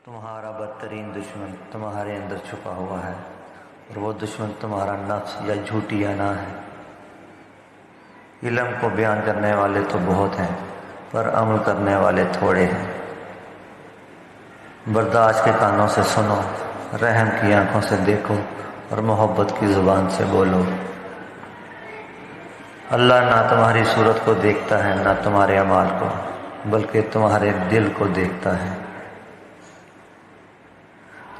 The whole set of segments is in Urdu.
تمہارا بدترین دشمن تمہارے اندر چھپا ہوا ہے، اور وہ دشمن تمہارا نفس یا جھوٹی انا ہے۔ علم کو بیان کرنے والے تو بہت ہیں، پر عمل کرنے والے تھوڑے ہیں۔ برداشت کے کانوں سے سنو، رحم کی آنکھوں سے دیکھو، اور محبت کی زبان سے بولو۔ اللہ نہ تمہاری صورت کو دیکھتا ہے نہ تمہارے اعمال کو، بلکہ تمہارے دل کو دیکھتا ہے۔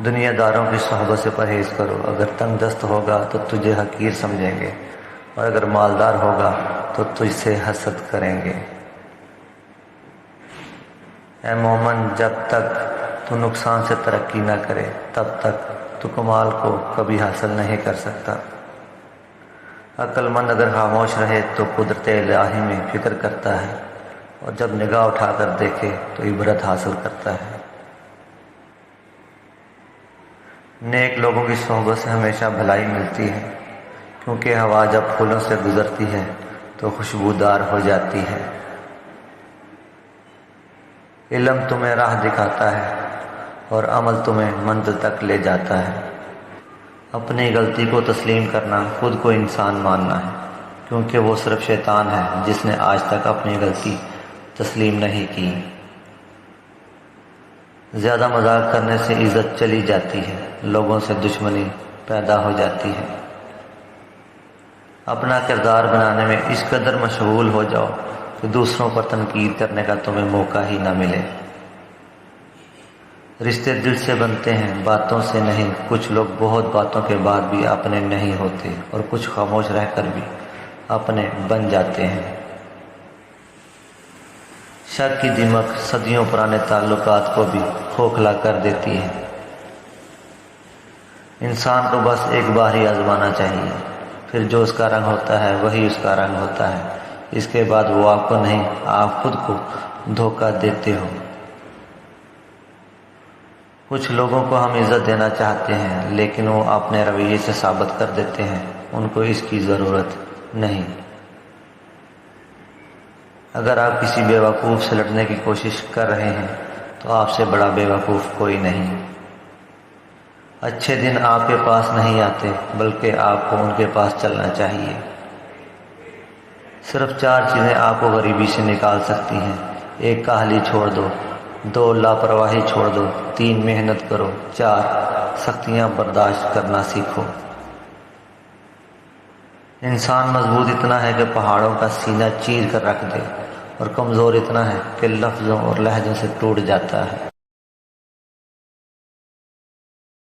دنیا داروں کی صحبت سے پرہیز کرو، اگر تنگ دست ہوگا تو تجھے حقیر سمجھیں گے، اور اگر مالدار ہوگا تو تجھ سے حسد کریں گے۔ اے مومن، جب تک تو نقصان سے ترقی نہ کرے تب تک تو کمال کو کبھی حاصل نہیں کر سکتا۔ عقل مند اگر خاموش رہے تو قدرت الہی میں فکر کرتا ہے، اور جب نگاہ اٹھا کر دیکھے تو عبرت حاصل کرتا ہے۔ نیک لوگوں کی صحبت سے ہمیشہ بھلائی ملتی ہے، کیونکہ ہوا جب پھولوں سے گزرتی ہے تو خوشبودار ہو جاتی ہے۔ علم تمہیں راہ دکھاتا ہے، اور عمل تمہیں منزل تک لے جاتا ہے۔ اپنی غلطی کو تسلیم کرنا خود کو انسان ماننا ہے، کیونکہ وہ صرف شیطان ہے جس نے آج تک اپنی غلطی تسلیم نہیں کی۔ زیادہ مذاق کرنے سے عزت چلی جاتی ہے، لوگوں سے دشمنی پیدا ہو جاتی ہے۔ اپنا کردار بنانے میں اس قدر مشغول ہو جاؤ کہ دوسروں پر تنقید کرنے کا تمہیں موقع ہی نہ ملے۔ رشتے دل سے بنتے ہیں، باتوں سے نہیں۔ کچھ لوگ بہت باتوں کے بعد بھی اپنے نہیں ہوتے، اور کچھ خاموش رہ کر بھی اپنے بن جاتے ہیں۔ شک کی دمک صدیوں پرانے تعلقات کو بھی کھوکھلا کر دیتی ہے۔ انسان کو بس ایک بار ہی آزمانا چاہیے، پھر جو اس کا رنگ ہوتا ہے وہی اس کا رنگ ہوتا ہے۔ اس کے بعد وہ آپ کو نہیں، آپ خود کو دھوکہ دیتے ہو۔ کچھ لوگوں کو ہم عزت دینا چاہتے ہیں، لیکن وہ اپنے رویے سے ثابت کر دیتے ہیں ان کو اس کی ضرورت نہیں۔ اگر آپ کسی بیوقوف سے لڑنے کی کوشش کر رہے ہیں تو آپ سے بڑا بیوقوف کوئی نہیں۔ اچھے دن آپ کے پاس نہیں آتے، بلکہ آپ کو ان کے پاس چلنا چاہیے۔ صرف 4 چیزیں آپ کو غریبی سے نکال سکتی ہیں۔ 1 کاہلی چھوڑ دو، 2 لاپرواہی چھوڑ دو، 3 محنت کرو، 4 سختیاں برداشت کرنا سیکھو۔ انسان مضبوط اتنا ہے کہ پہاڑوں کا سینہ چیر کر رکھ دے، اور کمزور اتنا ہے کہ لفظوں اور لہجوں سے ٹوٹ جاتا ہے۔